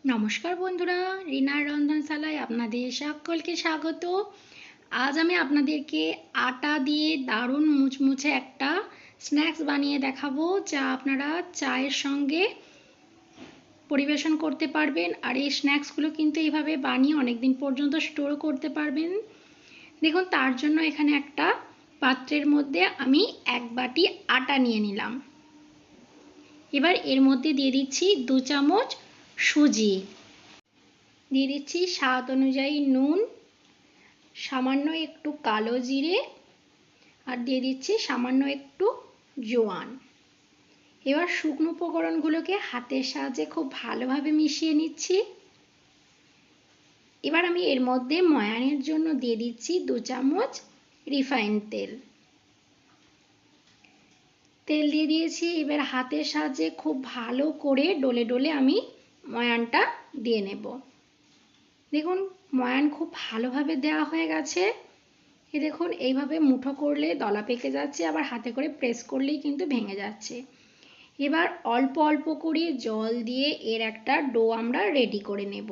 নমস্কার বন্ধুরা, রিনার রন্ধনশালায় আপনাদের সকলকে স্বাগত। আজ আমি আপনাদেরকে আটা দিয়ে দারুণ মুচমুচে একটা স্ন্যাক্স বানিয়ে দেখাবো, যা আপনারা চায়ের সঙ্গে পরিবেশন করতে পারবেন। আর এই স্ন্যাক্সগুলো কিন্তু এইভাবে বানিয়ে অনেক দিন পর্যন্ত স্টোর করতে পারবেন। দেখুন, তার জন্য এখানে একটা পাত্রের মধ্যে আমি 1 বাটি আটা নিয়ে নিলাম। এবার এর মধ্যে দিয়ে দিচ্ছি 2 চামচ সুজি, দিয়ে দিচ্ছি স্বাদ অনুযায়ী নুন, সামান্য একটু কালো জিরে, আর দিয়ে দিচ্ছি সামান্য একটু জোয়ান। এবার শুকনো উপকরণগুলোকে হাতের সাহায্যে খুব ভালোভাবে মিশিয়ে নিচ্ছি। এবার আমি এর মধ্যে ময়ানের জন্য দিয়ে দিচ্ছি 2 চামচ রিফাইন তেল। তেল দিয়ে দিয়েছি। এবার হাতের সাহায্যে খুব ভালো করে ডলে ডলে আমি ময়ানটা দিয়ে নেব। দেখুন, ময়ান খুব ভালোভাবে দেওয়া হয়ে গেছে। দেখুন, এইভাবে মুঠো করলে দলা পেকে যাচ্ছে, আবার হাতে করে প্রেস করলেই কিন্তু ভেঙে যাচ্ছে। এবার অল্প অল্প করে জল দিয়ে এর একটা ডো আমরা রেডি করে নেব।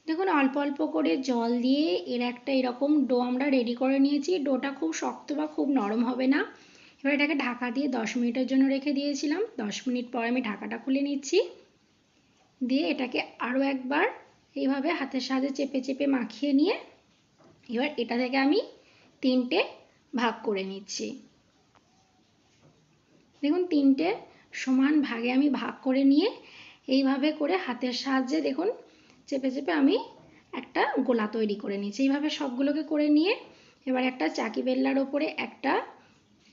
দেখুন, অল্প অল্প করে জল দিয়ে এর একটা এরকম ডো আমরা রেডি করে নিয়েছি। ডোটা খুব শক্ত বা খুব নরম হবে না। এবার এটাকে ঢাকা দিয়ে 10 মিনিটের জন্য রেখে দিয়েছিলাম। 10 মিনিট পর আমি ঢাকাটা খুলে নিচ্ছি। দিয়ে এটাকে আরও একবার এইভাবে হাতের সাহায্যে চেপে চেপে মাখিয়ে নিয়ে এবার এটা থেকে আমি 3টে ভাগ করে নিচ্ছি। দেখুন, 3টে সমান ভাগে আমি ভাগ করে নিয়ে এইভাবে করে হাতের সাহায্যে দেখুন চেপে চেপে আমি একটা গোলা তৈরি করে নিচ্ছি। এইভাবে সবগুলোকে করে নিয়ে এবার একটা চাকি বেল্লার ওপরে একটা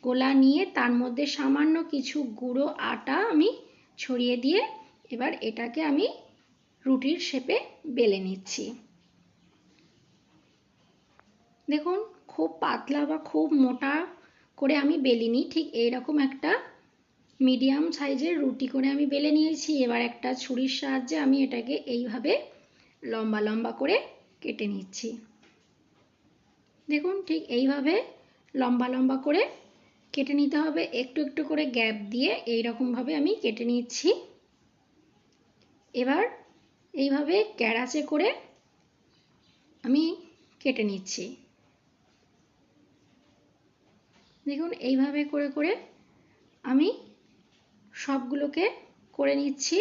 গোলা নিয়ে তার মধ্যে সামান্য কিছু গুঁড়ো আটা আমি ছড়িয়ে দিয়ে এবার এটাকে আমি রুটির শেপে বেলে নিচ্ছি। দেখুন, খুব পাতলা বা খুব মোটা করে আমি বেলিনি, ঠিক এইরকম একটা মিডিয়াম সাইজের রুটি করে আমি বেলে নিয়েছি। এবার একটা ছুরির সাহায্যে আমি এটাকে এইভাবে লম্বা লম্বা করে কেটে নিচ্ছি। দেখুন, ঠিক এইভাবে লম্বা লম্বা করে কেটে নিতে হবে, একটু একটু করে গ্যাপ দিয়ে এইরকমভাবে আমি কেটে নিচ্ছি। এবার এইভাবে ক্যারাচে করে আমি কেটে নিচ্ছি। দেখুন, এইভাবে করে করে আমি সবগুলোকে করে নিচ্ছি।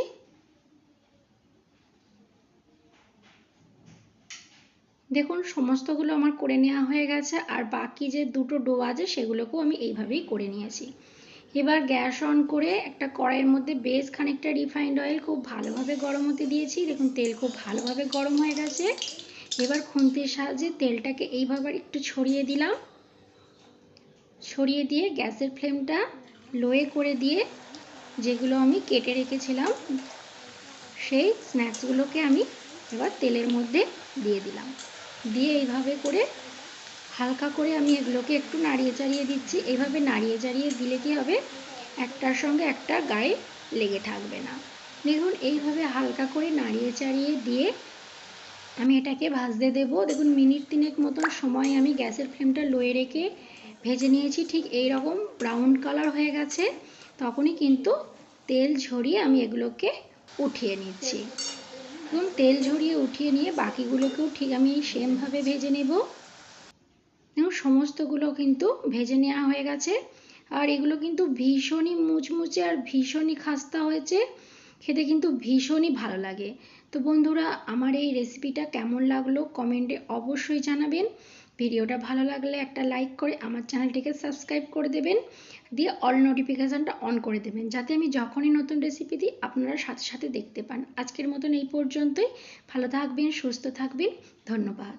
দেখুন, সমস্তগুলো আমার করে নেওয়া হয়ে গেছে। আর বাকি যে দুটো ডো আছে সেগুলোকেও আমি এইভাবেই করে নিয়েছি। এবার গ্যাস অন করে একটা কড়াইয়ের মধ্যে বেশ খানিকটা রিফাইন্ড অয়েল খুব ভালোভাবে গরম হতে দিয়েছি। দেখুন, তেল খুব ভালোভাবে গরম হয়ে গেছে। এবার খুন্তির সাহায্যে তেলটাকে এইভাবে একটু ছড়িয়ে দিলাম। ছড়িয়ে দিয়ে গ্যাসের ফ্লেমটা লোয়ে করে দিয়ে যেগুলো আমি কেটে রেখেছিলাম সেই স্ন্যাক্সগুলোকে আমি এবার তেলের মধ্যে দিয়ে দিলাম। দিয়ে এইভাবে করে হালকা করে আমি এগুলোকে একটু নাড়িয়ে চাড়িয়ে দিচ্ছি। এইভাবে নাড়িয়ে চাড়িয়ে দিলে কি হবে, একটার সঙ্গে একটা গায়ে লেগে থাকবে না। দেখুন, এইভাবে হালকা করে নাড়িয়ে চাড়িয়ে দিয়ে আমি এটাকে ভাজতে দেবো। দেখুন, মিনিট 3 মতন সময় আমি গ্যাসের ফ্লেমটা লোয়ে রেখে ভেজে নিয়েছি। ঠিক এই রকম ব্রাউন কালার হয়ে গেছে, তখনই কিন্তু তেল ঝরিয়ে আমি এগুলোকে উঠিয়ে নিচ্ছি। দেখুন, তেল ঝরিয়ে উঠিয়ে নিয়ে বাকিগুলোকেও ঠিক আমি সেমভাবে ভেজে নেব। দেখুন, সমস্তগুলো কিন্তু ভেজে নেওয়া হয়ে গেছে। আর এগুলো কিন্তু ভীষণই মুচমুচে আর ভীষণই খাস্তা হয়েছে, খেতে কিন্তু ভীষণই ভালো লাগে। তো বন্ধুরা, আমার এই রেসিপিটা কেমন লাগলো কমেন্টে অবশ্যই জানাবেন। ভিডিওটা ভালো লাগলে একটা লাইক করে আমার চ্যানেলটিকে সাবস্ক্রাইব করে দেবেন, দিয়ে অল নোটিফিকেশানটা অন করে দেবেন, যাতে আমি যখনই নতুন রেসিপি দিই আপনারা সাথে সাথে দেখতে পান। আজকের মতন এই পর্যন্তই। ভালো থাকবেন, সুস্থ থাকবেন। ধন্যবাদ।